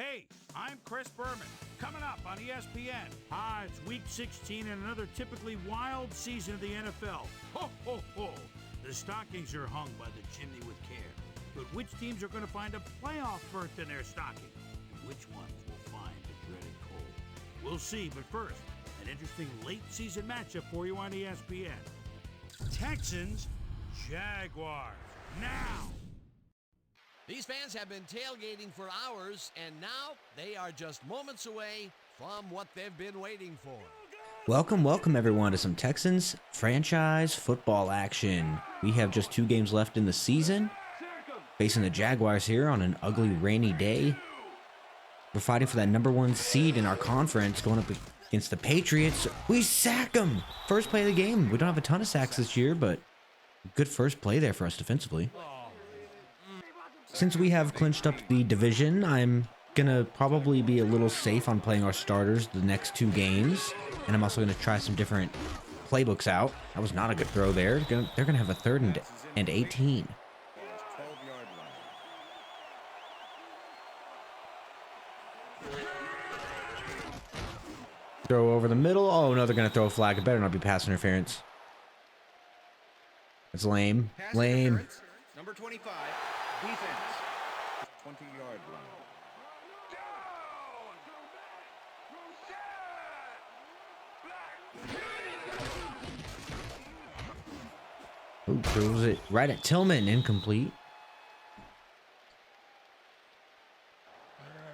Hey, I'm Chris Berman. Coming up on ESPN. It's week 16 and another typically wild season of the NFL. Ho, ho, ho. The stockings are hung by the chimney with care. But which teams are going to find a playoff berth in their stocking? And which ones will find the dreaded cold? We'll see, but first, an interesting late season matchup for you on ESPN. Texans, Jaguars. Now! These fans have been tailgating for hours, and now they are just moments away from what they've been waiting for. Welcome everyone to some Texans franchise football action. We have just 2 games left in the season, facing the Jaguars here on an ugly rainy day. We're fighting for that #1 seed in our conference, going up against the Patriots. We sack them! First play of the game. We don't have a ton of sacks this year, but good first play there for us defensively. Since we have clinched up the division, I'm gonna probably be a little safe on playing our starters the next 2 games. And I'm also gonna try some different playbooks out. That was not a good throw there. They're gonna have a 3rd and 18. Throw over the middle. Oh no, they're gonna throw a flag. It better not be pass interference. It's lame. Lame. Number 25, defense. 20-yard line. Who throws it right at Tillman? Incomplete.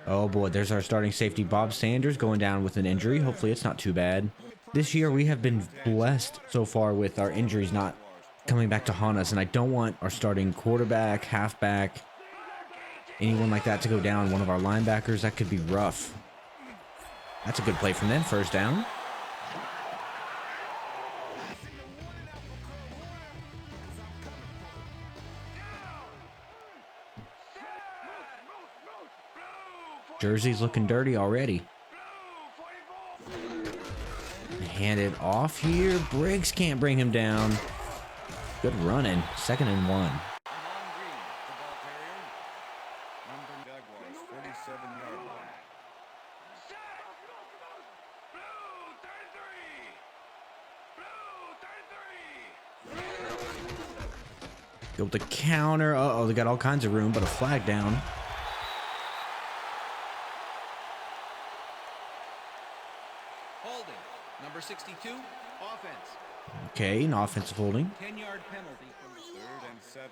Oh boy, there's our starting safety, Bob Sanders, going down with an injury. Hopefully it's not too bad. This year we have been blessed so far with our injuries not coming back to haunt us, and I don't want our starting quarterback, halfback, anyone like that to go down. One of our linebackers, that could be rough. That's a good play from them. First down. Jersey's looking dirty already. Hand it off here. Briggs can't bring him down. Good running. 2nd and 1. Go with the counter. Uh-oh, they got all kinds of room, but a flag down. Holding. Number 62, offense. Okay, an offensive holding. 10-yard penalty. 3rd and 7.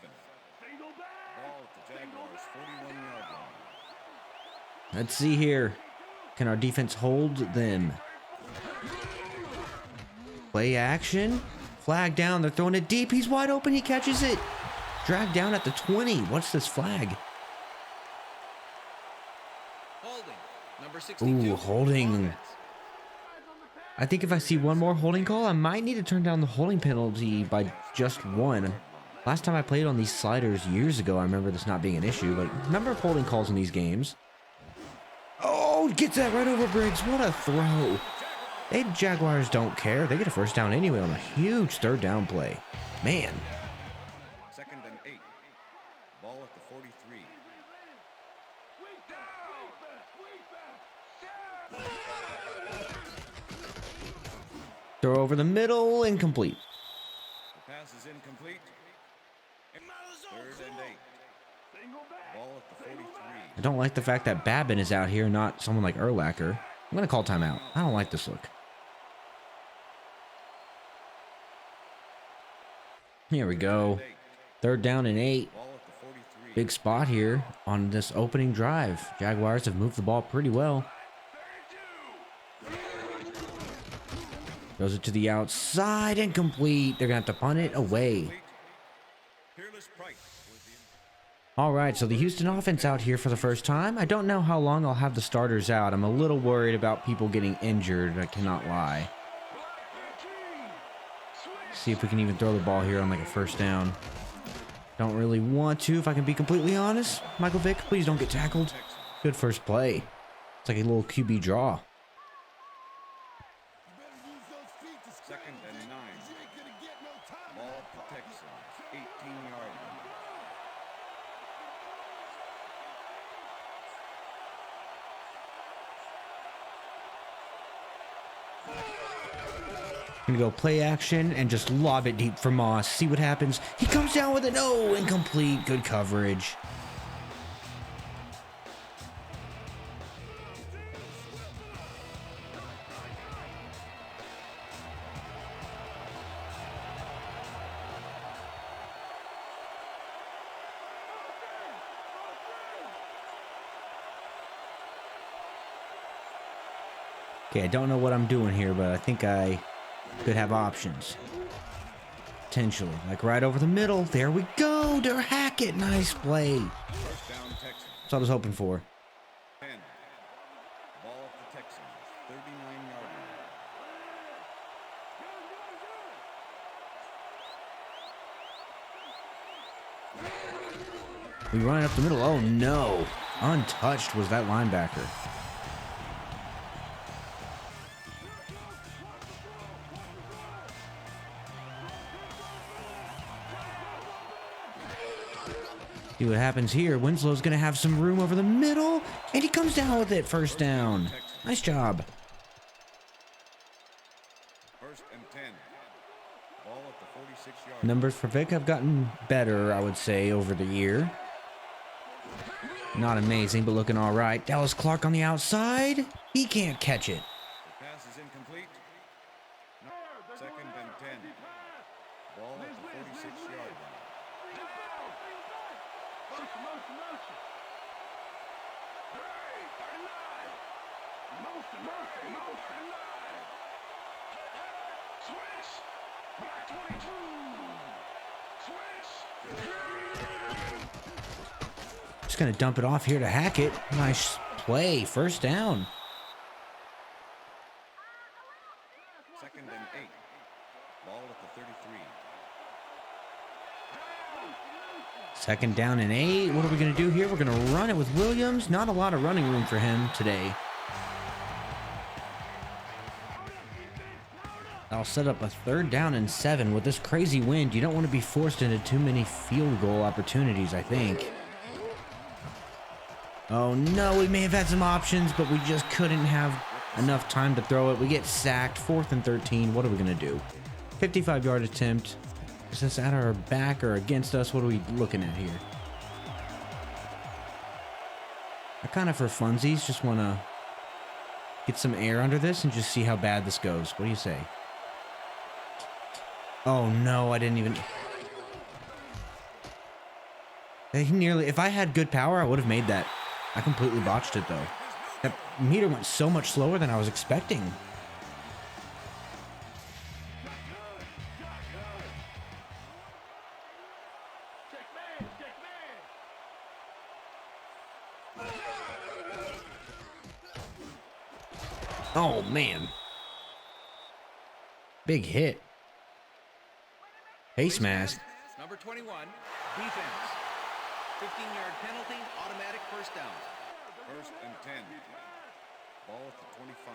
Ball at the Jaguars, 41-yard line. Let's see here. Can our defense hold them? Play action. Flag down. They're throwing it deep. He's wide open. He catches it. Dragged down at the 20. What's this flag? Holding. Number 62. Ooh, holding. Offense. I think if I see one more holding call, I might need to turn down the holding penalty by just 1. Last time I played on these sliders years ago, I remember this not being an issue, but number of holding calls in these games. Oh, gets that right over Briggs. What a throw. They Jaguars don't care. They get a first down anyway on a huge 3rd down play. Man. 2nd and 8. Ball at the 43. Throw over the middle, incomplete. The pass is incomplete. 3rd and 8. Ball at the 43. I don't like the fact that Babin is out here, not someone like Urlacher. I'm going to call timeout. I don't like this look. Here we go. 3rd down and 8. Ball at the 43. Big spot here on this opening drive. Jaguars have moved the ball pretty well. Goes it to the outside, incomplete. They're going to have to punt it away. All right, so the Houston offense out here for the first time. I don't know how long I'll have the starters out. I'm a little worried about people getting injured. I cannot lie. See if we can even throw the ball here on like a first down. Don't really want to, if I can be completely honest. Michael Vick, please don't get tackled. Good first play. It's like a little QB draw. 2nd and 9. Ball at the Texans, 18-yard line. Gonna go play action and just lob it deep for Moss. See what happens. He comes down with it. Oh, incomplete. Good coverage. Okay, I don't know what I'm doing here, but I think I could have options. Potentially. Like right over the middle. There we go. To Hackett. Nice play. First down, Texans. That's what I was hoping for. 10. Ball at the Texans. 39-yard line. We run it up the middle. Oh no. Untouched was that linebacker. See what happens here. Winslow's going to have some room over the middle, and he comes down with it. First down. Nice job. First and 10. Ball at the 46-yard. Numbers for Vic have gotten better, I would say, over the year. Not amazing, but looking all right. Dallas Clark on the outside. He can't catch it. The pass is incomplete. Second and 10. Ball at the 46-yard line. Just going to dump it off here to Hackett. Nice play. First down. Second and 8. Ball at the 33. Second down and 8. What are we going to do here? We're going to run it with Williams. Not a lot of running room for him today. I'll set up a third down and 7. With this crazy wind, you don't want to be forced into too many field goal opportunities, I think. Oh no, we may have had some options, but we just couldn't have enough time to throw it. We get sacked. 4th and 13. What are we going to do? 55-yard attempt. Is this at our back or against us? What are we looking at here? I kind of, for funsies, just want to get some air under this and just see how bad this goes. What do you say? Oh no, I didn't even... If I had good power, I would have made that. I completely botched it, though. That meter went so much slower than I was expecting. Oh, man. Big hit. Face mask. Number 21, defense. 15-yard penalty, automatic first down. First and 10. Ball at the 25.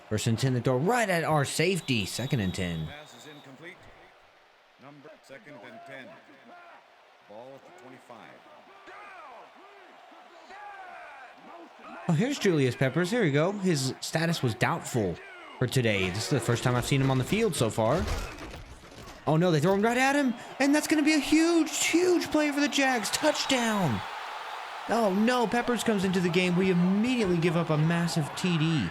First and 10 to throw right at our safety. Second and 10. Pass is incomplete. Number second and 10. Ball at the 25. Oh, here's Julius Peppers. Here we go. His status was doubtful for today. This is the first time I've seen him on the field so far. Oh no, they throw him right at him. And that's going to be a huge, huge play for the Jags. Touchdown. Oh no, Peppers comes into the game. We immediately give up a massive TD.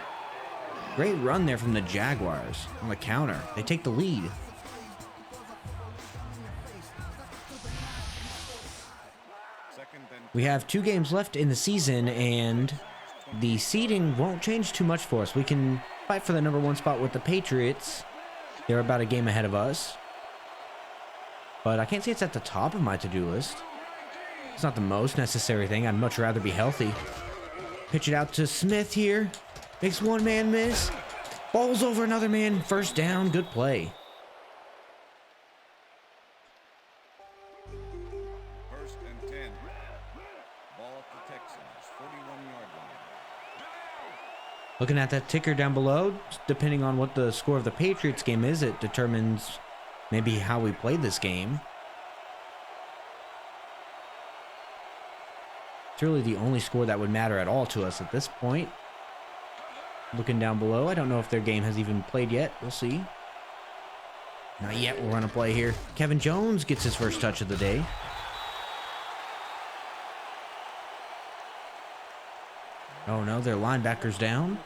Great run there from the Jaguars on the counter. They take the lead. We have 2 games left in the season, and the seeding won't change too much for us. We can fight for the number 1 spot with the Patriots. They're about a game ahead of us. But I can't say it's at the top of my to-do list. It's not the most necessary thing. I'd much rather be healthy. Pitch it out to Smith here. Makes one man miss. Falls over another man. First down. Good play. First and 10. Ball at the Texans, 41-yard line. Looking at that ticker down below, depending on what the score of the Patriots game is, it determines maybe how we played this game. It's really the only score that would matter at all to us at this point. Looking down below, I don't know if their game has even played yet. We'll see. Not yet. We'll run a play here. Kevin Jones gets his first touch of the day. Oh no, their linebacker's down.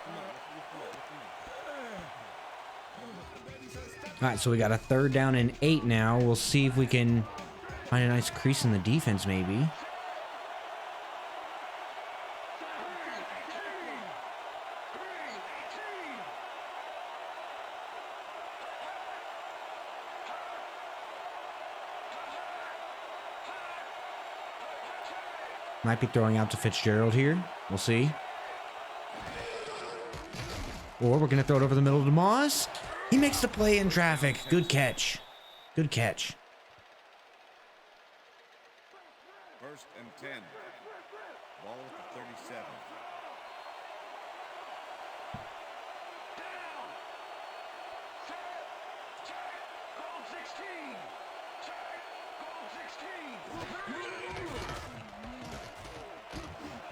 All right, so we got a 3rd down and 8 now. We'll see if we can find a nice crease in the defense maybe. Might be throwing out to Fitzgerald here. We'll see. Or we're going to throw it over the middle to Moss. He makes the play in traffic. Good catch. Good catch. 1st and 10. Ball at the 37.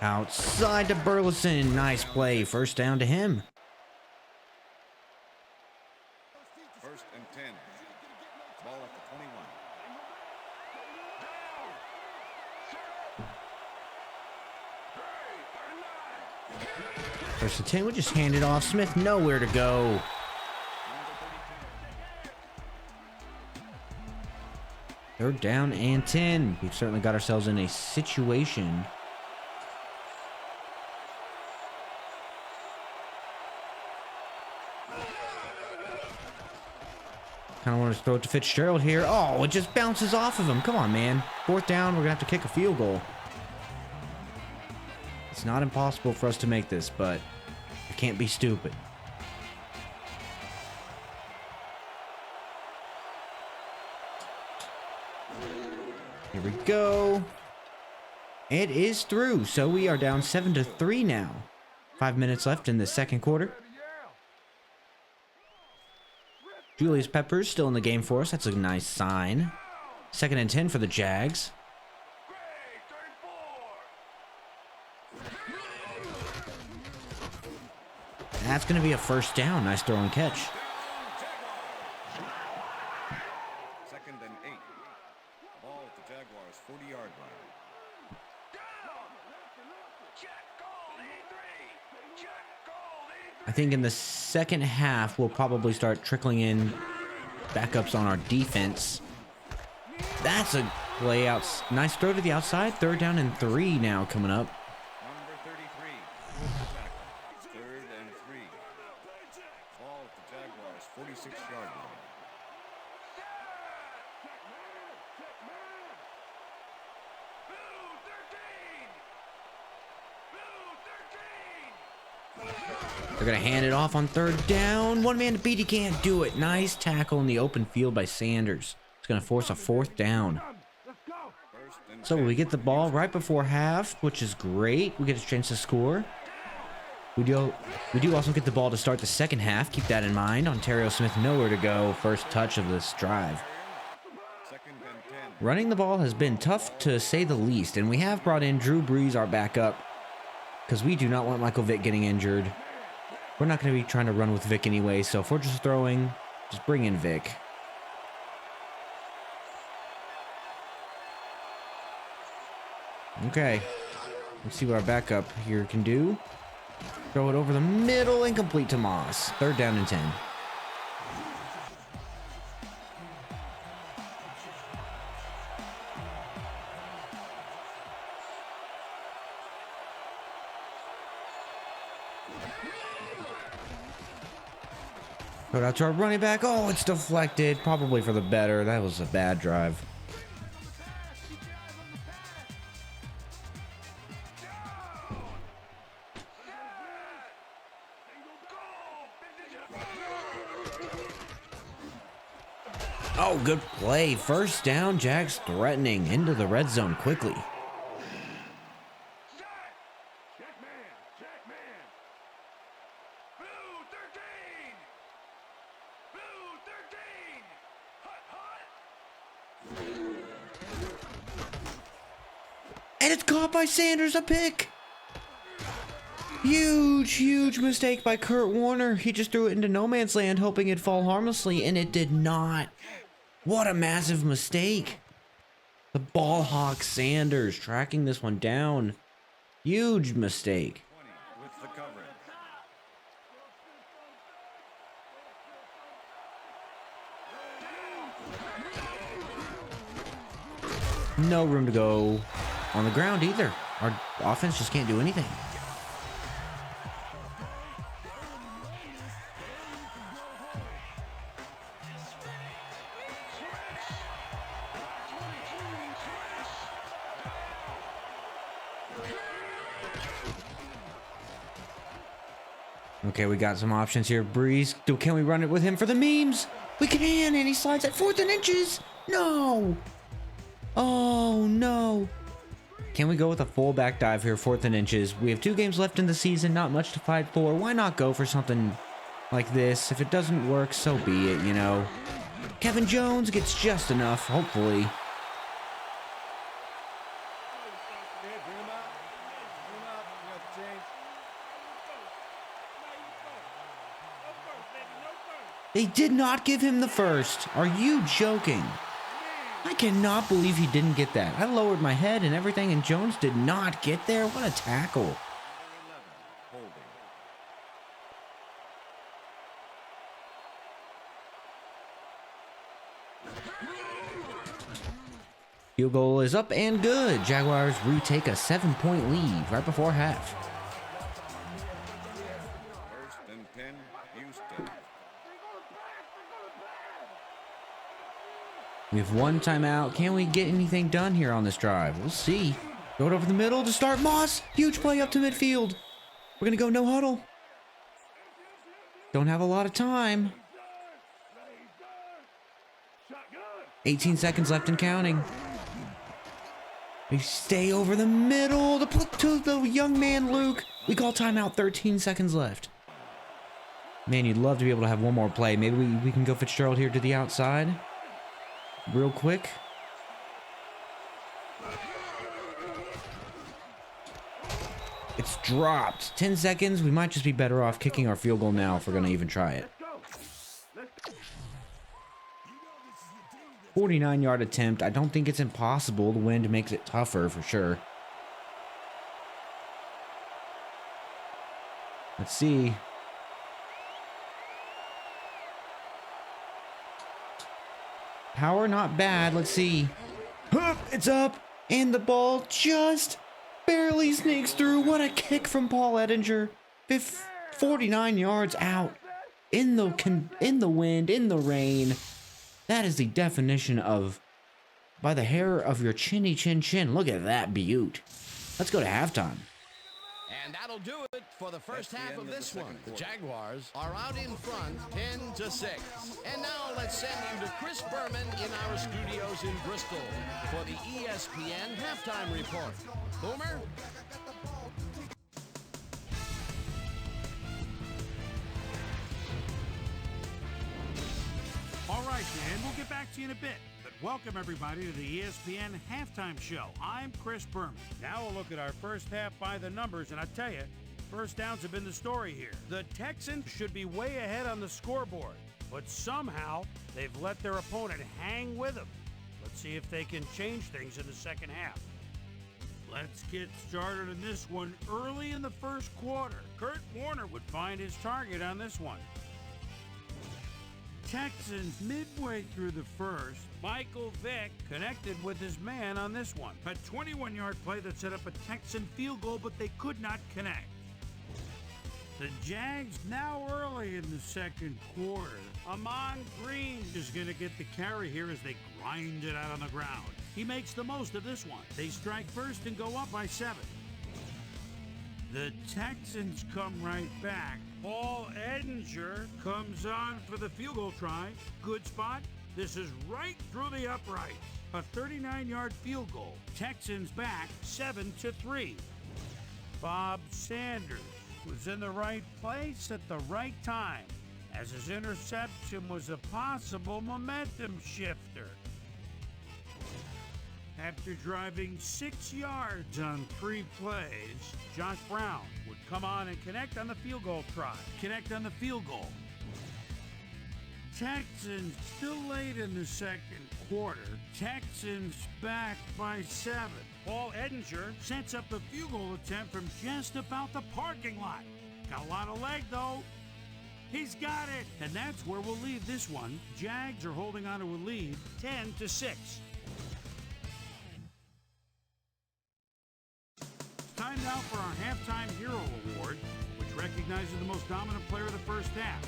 Outside to Burleson. Nice play. 1st down to him. 1st and 10. Ball at the 21. 1st and 10. We'll just hand it off. Smith nowhere to go. Third down and 10. We've certainly got ourselves in a situation. Kind of want to throw it to Fitzgerald here. Oh, it just bounces off of him. Come on, man. 4th down, we're going to have to kick a field goal. It's not impossible for us to make this, but I can't be stupid. Here we go. It is through. So we are down 7-3 now. 5 minutes left in the 2nd quarter. Julius Peppers still in the game for us. That's a nice sign. 2nd and 10 for the Jags. That's going to be a 1st down. Nice throw and catch. 2nd and 8. Ball at the Jaguars' 40-yard line. I think in the 2nd half, we'll probably start trickling in backups on our defense. That's a play out. Nice throw to the outside. 3rd down and 3 now coming up. Number 33. 3rd and 3. Ball at the Jaguars' 46-yard line. They're going to hand it off on 3rd down. One man to beat. He can't do it. Nice tackle in the open field by Sanders. It's going to force a 4th down. So we get the ball right before half, which is great. We get a chance to score. We do also get the ball to start the 2nd half. Keep that in mind. Ontario Smith nowhere to go. First touch of this drive. Running the ball has been tough to say the least, and we have brought in Drew Brees, our backup, because we do not want Michael Vick getting injured. We're not going to be trying to run with Vick anyway, so if we're just throwing, just bring in Vick. Okay. Let's see what our backup here can do. Throw it over the middle and complete to Moss. 3rd down and 10. Throw it out to our running back. Oh, it's deflected. Probably for the better. That was a bad drive. Oh, good play. 1st down. Jags threatening into the red zone quickly. And it's caught by Sanders, a pick. Huge mistake by Kurt Warner. He just threw it into no man's land, hoping it'd fall harmlessly, and it did not. What a massive mistake. The ball hawk Sanders tracking this one down. Huge mistake. 20 with the coverage. No room to go on the ground either. Our offense just can't do anything. Okay, we got some options here. Breeze, can we run it with him for the memes? We can, and he slides at 4th and inches. No. Oh, no. Can we go with a full back dive here, 4th and inches? We have 2 games left in the season, not much to fight for. Why not go for something like this? If it doesn't work, so be it, you know. Kevin Jones gets just enough, hopefully. They did not give him the first. Are you joking? I cannot believe he didn't get that. I lowered my head and everything, and Jones did not get there. What a tackle. Field goal is up and good. Jaguars retake a 7-point lead right before half. 1st and 10, Houston. We have 1 timeout. Can we get anything done here on this drive? We'll see. Throw it over the middle to start Moss. Huge play up to midfield. We're going to go no huddle. Don't have a lot of time. 18 seconds left and counting. We stay over the middle to the young man, Luke. We call timeout, 13 seconds left. Man, you'd love to be able to have one more play. Maybe we can go Fitzgerald here to the outside. Real quick. It's dropped. 10 seconds. We might just be better off kicking our field goal now if we're going to even try it. 49-yard attempt. I don't think it's impossible. The wind makes it tougher for sure. Let's see. Power not bad. Let's see. It's up, and the ball just barely sneaks through. What a kick from Paul Ettinger. 49 yards out in the wind, in the rain. That is the definition of by the hair of your chinny chin chin. Look at that beaut. Let's go to halftime. And that'll do it for the first half of this one. The Jaguars are out in front 10-6. And now let's send you to Chris Berman in our studios in Bristol for the ESPN halftime report. Boomer? All right, Dan, we'll get back to you in a bit. But welcome, everybody, to the ESPN Halftime Show. I'm Chris Berman. Now we'll look at our first half by the numbers, and I tell you, first downs have been the story here. The Texans should be way ahead on the scoreboard, but somehow they've let their opponent hang with them. Let's see if they can change things in the second half. Let's get started in this one early in the first quarter. Kurt Warner would find his target on this one. Texans midway through the first, Michael Vick connected with his man on this one. A 21-yard play that set up a Texan field goal, but they could not connect. The Jags now early in the second quarter. Amon Green is going to get the carry here as they grind it out on the ground. He makes the most of this one. They strike first and go up by 7. The Texans come right back. Paul Ettinger comes on for the field goal try. Good spot. This is right through the uprights. A 39-yard field goal. Texans back 7-3. Bob Sanders was in the right place at the right time, as his interception was a possible momentum shifter. After driving 6 yards on 3 plays, Josh Brown would come on and connect on the field goal try. Connect on the field goal. Texans still late in the second quarter. Texans back by 7. Paul Edinger sets up the field goal attempt from just about the parking lot. Got a lot of leg, though. He's got it. And that's where we'll leave this one. Jags are holding on to a lead, 10-6. Time now for our Halftime Hero Award, which recognizes the most dominant player of the first half.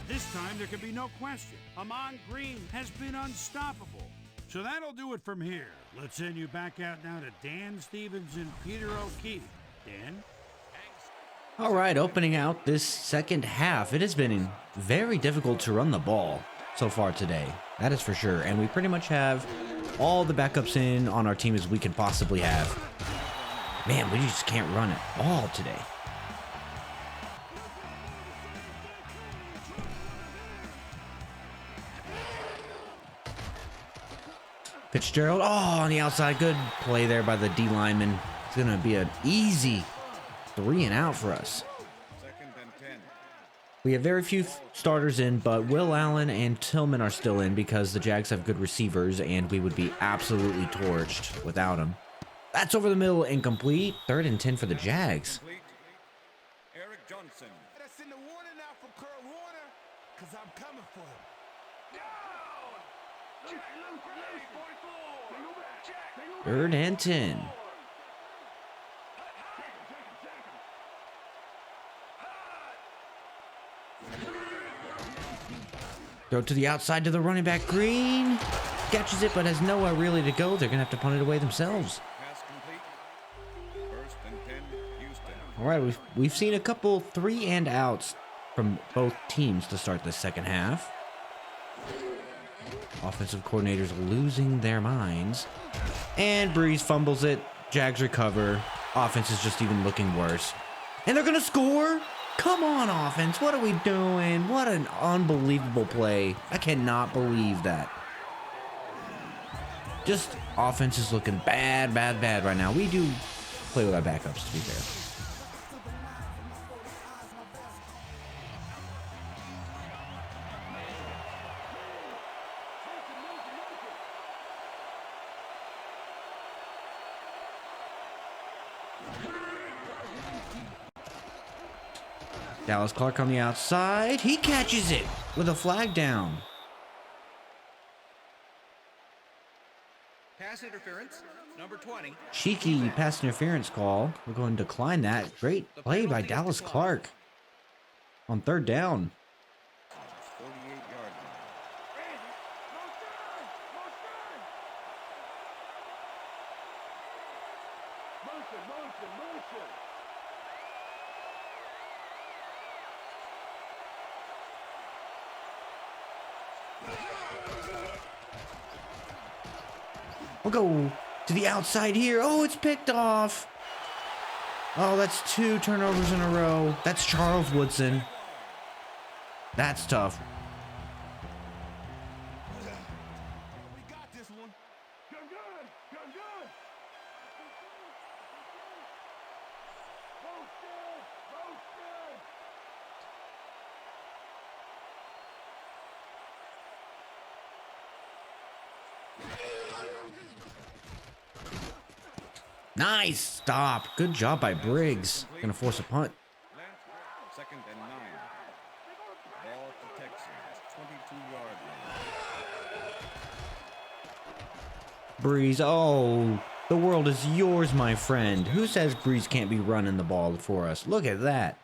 This time, there can be no question. Amon Green has been unstoppable. So that'll do it from here. Let's send you back out now to Dan Stevens and Peter O'Keefe. Dan? All right, opening out this second half, it has been very difficult to run the ball so far today. That is for sure. And we pretty much have all the backups in on our team as we can possibly have. Man, we just can't run at all today. Fitzgerald, on the outside. Good play there by the D lineman. It's going to be an easy 3 and out for us. Second and 10. We have very few starters in, but Will Allen and Tillman are still in because the Jags have good receivers, and we would be absolutely torched without them. That's over the middle, incomplete. 3rd and 10 for the Jags. Complete. Eric Johnson. That's in the warning now from Kurt Warner, because I'm coming for him. 3rd and 10. Go to the outside to the running back, Green. Catches it, but has nowhere really to go. They're going to have to punt it away themselves. Pass complete. 1st and 10, Houston. All right, we've seen a couple 3 and outs from both teams to start the second half. Offensive coordinators losing their minds. And Breeze fumbles it. Jags recover. Offense is just even looking worse. And they're going to score? Come on, offense. What are we doing? What an unbelievable play. I cannot believe that. Just offense is looking bad right now. We do play with our backups, to be fair. Dallas Clark on the outside. He catches it with a flag down. Pass interference, number 20. Cheeky pass interference call. We're going to decline that. Great play by Dallas Clark on 3rd down. 48-yard line. We'll go to the outside here. Oh, it's picked off. Oh, that's 2 turnovers in a row. That's Charles Woodson. That's tough. We got this one. Go good. Go good. Roasted. Nice stop. Good job by Briggs. Gonna force a punt. 2nd and 9. Ball to Texans, 22-yard line. Breeze. Oh, the world is yours, my friend. Who says Breeze can't be running the ball for us? Look at that.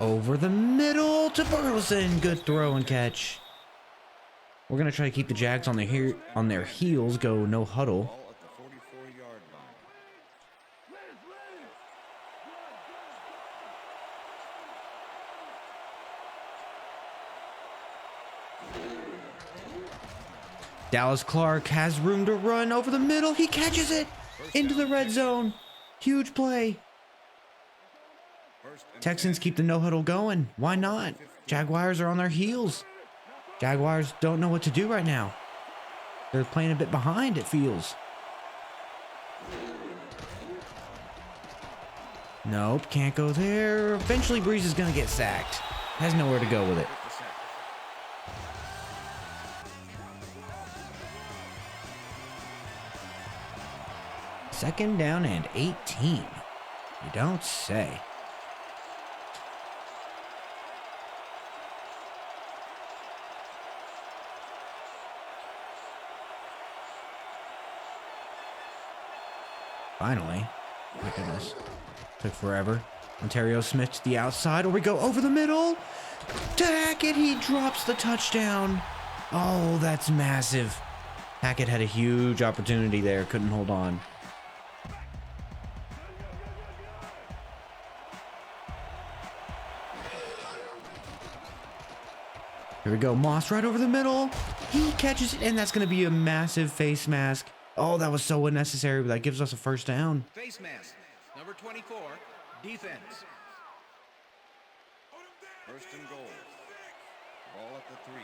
Over the middle to Burleson. Good throw and catch. We're going to try to keep the Jags on their heels. Go no huddle. Ball at the 44-yard line. Dallas Clark has room to run over the middle. He catches it. into the red zone. Huge play. Texans keep the no-huddle going. Why not? Jaguars are on their heels. Jaguars don't know what to do right now. They're playing a bit behind, it feels. Nope, can't go there. Eventually, Breeze is going to get sacked. Has nowhere to go with it. Second down and 18. You don't say. Finally. My goodness. Took forever. Ontario Smith to the outside. Or we go over the middle. To Hackett. He drops the touchdown. Oh, that's massive. Hackett had a huge opportunity there. Couldn't hold on. Here we go. Moss right over the middle. He catches it, and that's going to be a massive face mask. Oh, that was so unnecessary, but that gives us a first down. Face mask, number 24, defense. First and goal. Ball at the 3.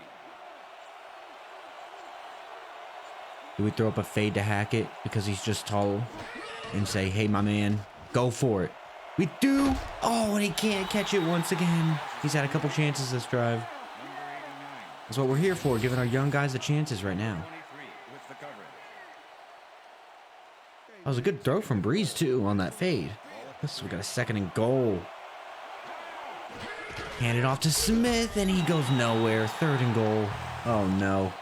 Do we throw up a fade to Hackett because he's just tall and say, hey, my man, go for it? We do. Oh, and he can't catch it once again. He's had a couple chances this drive. Number 89. That's what we're here for, giving our young guys the chances right now. 23 with the coverage. That was a good throw from Breeze, too, on that fade. So we got a second and goal. Hand it off to Smith, and he goes nowhere. Third and goal. Oh, no.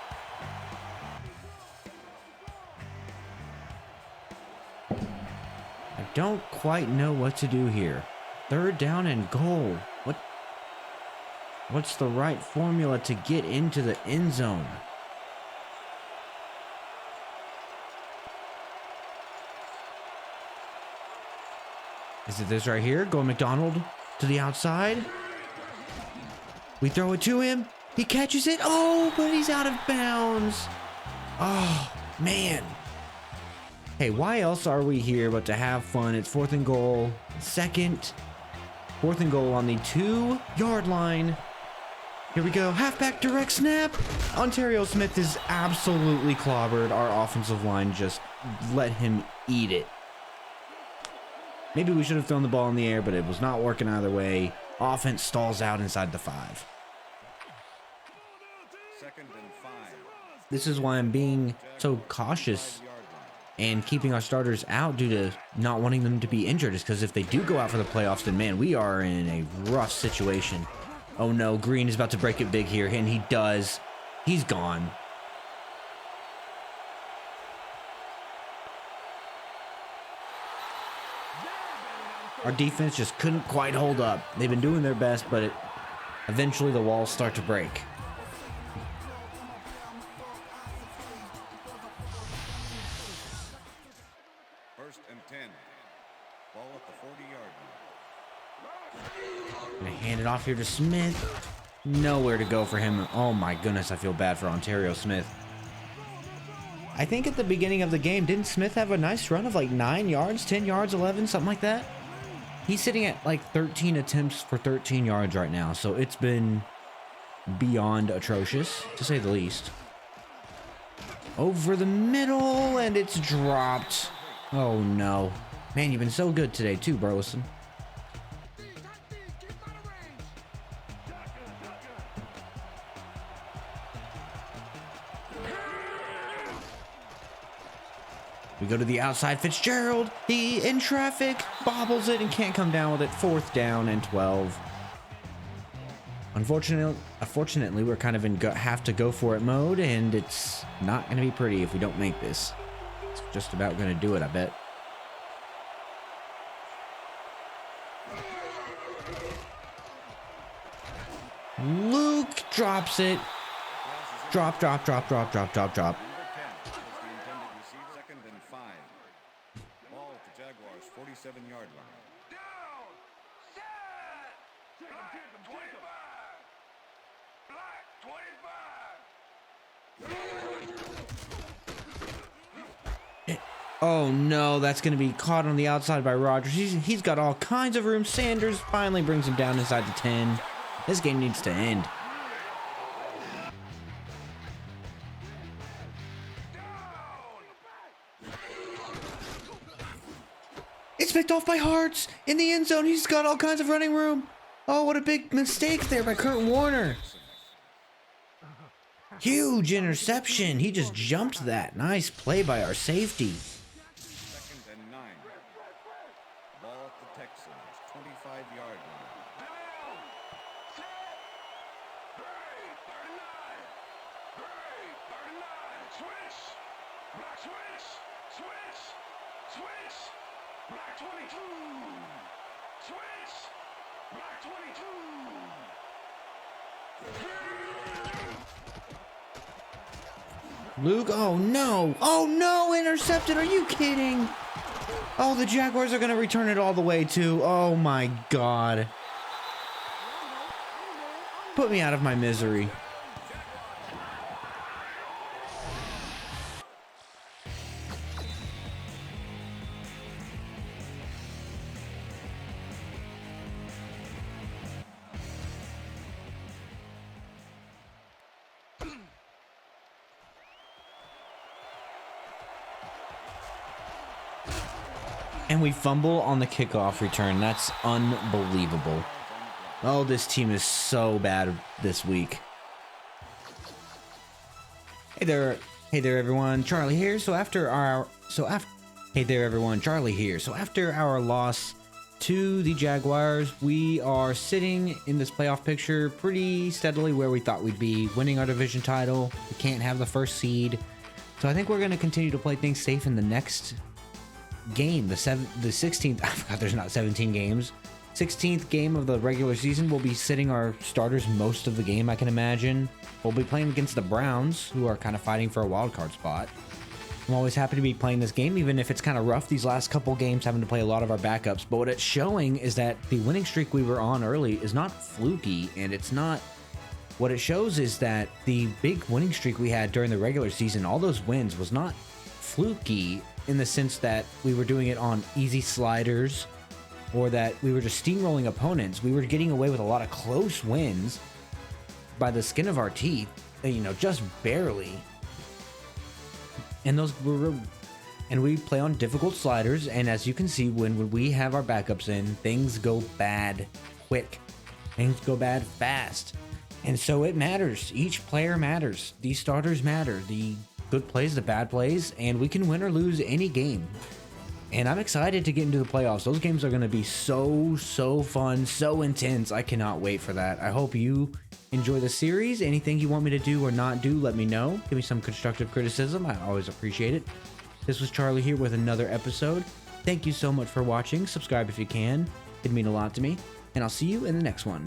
I don't quite know what to do here. Third down and goal. What's the right formula to get into the end zone? Is it this right here? Going McDonald to the outside. We throw it to him. He catches it. Oh, but he's out of bounds. Oh, man. Hey, why else are we here but to have fun? It's fourth and goal. Fourth and goal on the 2-yard line. Here we go. Halfback direct snap. Ontario Smith is absolutely clobbered. Our offensive line just let him eat it. Maybe we should have thrown the ball in the air, but it was not working either way. Offense stalls out inside the 5. Second and 5. This is why I'm being so cautious and keeping our starters out due to not wanting them to be injured, is because if they do go out for the playoffs, then man, we are in a rough situation. Oh no, Green is about to break it big here, and he does. He's gone. Our defense just couldn't quite hold up. They've been doing their best, but eventually the walls start to break. First and 10. Ball at the 40-yard line. Gonna hand it off here to Smith. Nowhere to go for him. Oh my goodness, I feel bad for Ontario Smith. I think at the beginning of the game, didn't Smith have a nice run of like 9 yards, 10 yards, 11, something like that? He's sitting at like 13 attempts for 13 yards right now, so it's been beyond atrocious, to say the least. Over the middle, and it's dropped. Oh no. Man, you've been so good today too, Burleson. We go to the outside. Fitzgerald, he in traffic, bobbles it and can't come down with it. Fourth down and 12. Unfortunately, we're kind of in have to go for it mode, and it's not going to be pretty if we don't make this. It's just about going to do it, I bet. Luke drops it. Drop. Number 10 was the intended receive. Second and 5. Ball at the Jaguars' 47-yard line. Down! Set! Black 25! Black 25! Oh no, that's going to be caught on the outside by Rodgers. He's got all kinds of room. Sanders finally brings him down inside the 10. This game needs to end. It's picked off by Hartz in the end zone. He's got all kinds of running room. Oh, what a big mistake there by Kurt Warner. Huge interception. He just jumped that. Nice play by our safety. 2nd and 9. Ball at the Texans, 25-yard line. Black 22. Switch. Black 22. Luke, oh no, intercepted. Are you kidding? Oh, the Jaguars are going to return it all the way too. Oh my God. Put me out of my misery. And we fumble on the kickoff return. That's unbelievable. Oh, this team is so bad this week. Hey there everyone. Charlie here. Hey there everyone. Charlie here. So after our loss to the Jaguars, we are sitting in this playoff picture pretty steadily where we thought we'd be, winning our division title. We can't have the first seed. So I think we're going to continue to play things safe in the next game, the 16th. I forgot there's not 17 games. 16th game of the regular season. We'll be sitting our starters most of the game, I can imagine. We'll be playing against the Browns, who are kind of fighting for a wild card spot. I'm always happy to be playing this game, even if it's kind of rough these last couple games, having to play a lot of our backups. But what it's showing is that the winning streak we were on early is not fluky, and it's not. What it shows is that the big winning streak we had during the regular season, all those wins, was not fluky in the sense that we were doing it on easy sliders or that we were just steamrolling opponents. We were getting away with a lot of close wins by the skin of our teeth, just barely. And we play on difficult sliders, and as you can see, when we have our backups in, things go bad quick. Things go bad fast. And so it matters. Each player matters. These starters matter. The good plays, the bad plays, and we can win or lose any game. And I'm excited to get into the playoffs. Those games are going to be so fun, so intense. I cannot wait for that. I hope you enjoy the series. Anything you want me to do or not do, let me know. Give me some constructive criticism. I always appreciate it. This was Charlie here with another episode. Thank you so much for watching. Subscribe if you can. It'd mean a lot to me. And I'll see you in the next one.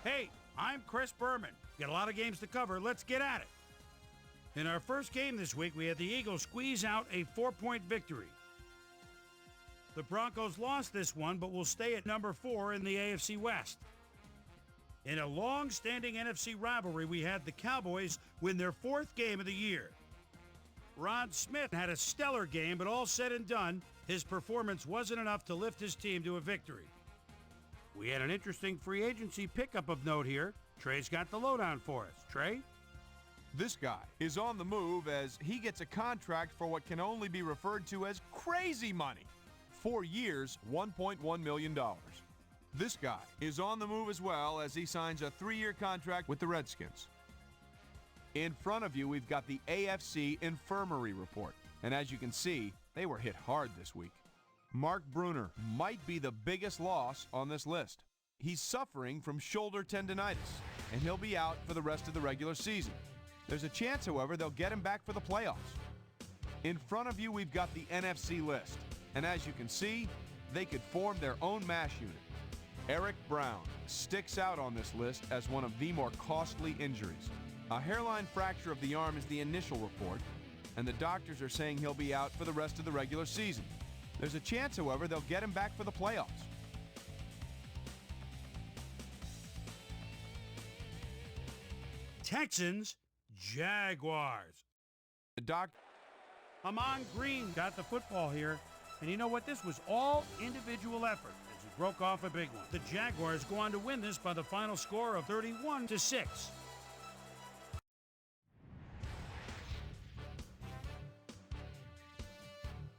Hey, I'm Chris Berman. Got a lot of games to cover. Let's get at it. In our first game this week, we had the Eagles squeeze out a 4-point victory. The Broncos lost this one, but will stay at number 4 in the AFC West. In a long-standing NFC rivalry, we had the Cowboys win their 4th game of the year. Rod Smith had a stellar game, but all said and done, his performance wasn't enough to lift his team to a victory. We had an interesting free agency pickup of note here. Trey's got the lowdown for us. Trey? This guy is on the move as he gets a contract for what can only be referred to as crazy money. 4 years, $1.1 million. This guy is on the move as well as he signs a 3-year contract with the Redskins. In front of you, we've got the AFC Infirmary Report. And as you can see, they were hit hard this week. Mark Bruner might be the biggest loss on this list. He's suffering from shoulder tendonitis, and he'll be out for the rest of the regular season. There's a chance, however, they'll get him back for the playoffs. In front of you, we've got the NFC list. And as you can see, they could form their own MASH unit. Eric Brown sticks out on this list as one of the more costly injuries. A hairline fracture of the arm is the initial report. and the doctors are saying he'll be out for the rest of the regular season. There's a chance, however, they'll get him back for the playoffs. Texans, Jaguars. The doc. Amon Green got the football here, and you know what? This was all individual effort as he broke off a big one. The Jaguars go on to win this by the final score of 31-6.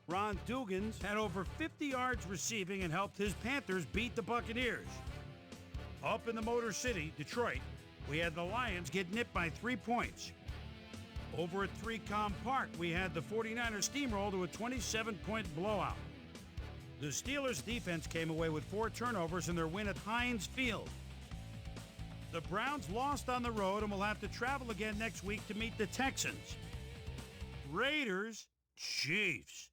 Ron Dugans had over 50 yards receiving and helped his Panthers beat the Buccaneers. Up in the Motor City, Detroit, we had the Lions get nipped by 3 points. Over at 3Com Park, we had the 49ers steamroll to a 27-point blowout. The Steelers' defense came away with 4 turnovers in their win at Heinz Field. The Browns lost on the road and will have to travel again next week to meet the Texans. Raiders, Chiefs.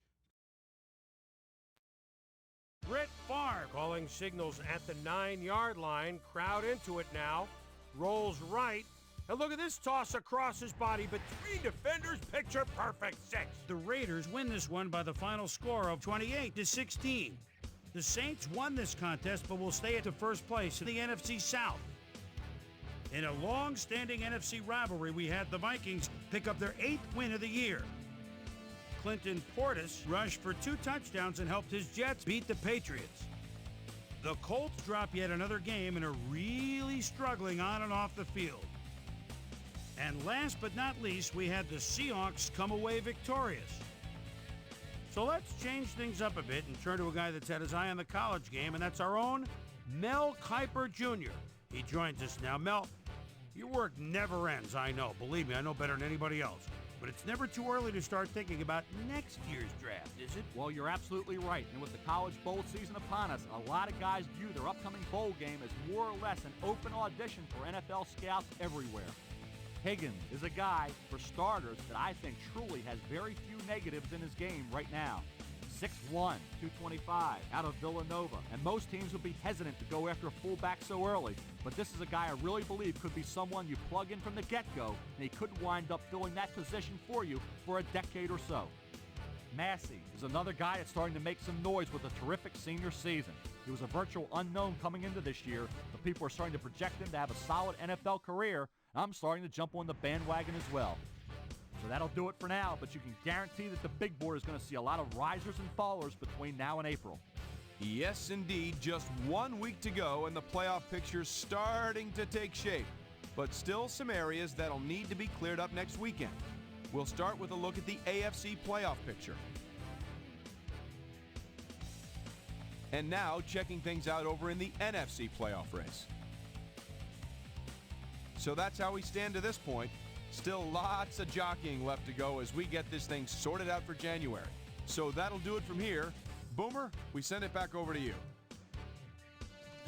Brett Favre calling signals at the 9-yard line. Crowd into it now. Rolls right. And look at this toss across his body, but 3 defenders picture perfect 6. The Raiders win this one by the final score of 28-16. The Saints won this contest but will stay at the first place in the NFC South. In a long-standing NFC rivalry, we had the Vikings pick up their 8th win of the year. Clinton Portis rushed for 2 touchdowns and helped his Jets beat the Patriots. The Colts drop yet another game and are really struggling on and off the field. And last but not least, we had the Seahawks come away victorious. So let's change things up a bit and turn to a guy that's had his eye on the college game, and that's our own Mel Kiper Jr. He joins us now. Mel, your work never ends, I know. Believe me, I know better than anybody else. But it's never too early to start thinking about next year's draft, is it? Well, you're absolutely right. And with the college bowl season upon us, a lot of guys view their upcoming bowl game as more or less an open audition for NFL scouts everywhere. Higgins is a guy, for starters, that I think truly has very few negatives in his game right now. 6'1", 225, out of Villanova. And most teams would be hesitant to go after a fullback so early. But this is a guy I really believe could be someone you plug in from the get-go, and he could wind up filling that position for you for a decade or so. Massey is another guy that's starting to make some noise with a terrific senior season. He was a virtual unknown coming into this year, but people are starting to project him to have a solid NFL career, and I'm starting to jump on the bandwagon as well. So that'll do it for now, but you can guarantee that the big board is going to see a lot of risers and fallers between now and April. Yes, indeed. Just 1 week to go, and the playoff picture's starting to take shape. But still some areas that'll need to be cleared up next weekend. We'll start with a look at the AFC playoff picture. And now checking things out over in the NFC playoff race. So that's how we stand to this point. Still lots of jockeying left to go as we get this thing sorted out for January. So that'll do it from here. Boomer, we send it back over to you.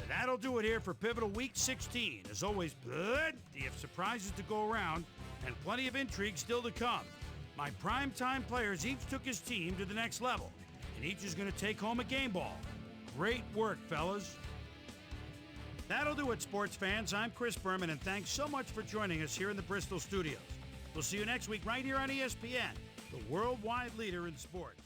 And that'll do it here for Pivotal Week 16. As always, plenty of surprises to go around and plenty of intrigue still to come. My primetime players each took his team to the next level, and each is going to take home a game ball. Great work, fellas. That'll do it, sports fans. I'm Chris Berman, and thanks so much for joining us here in the Bristol studios. We'll see you next week right here on ESPN, the worldwide leader in sports.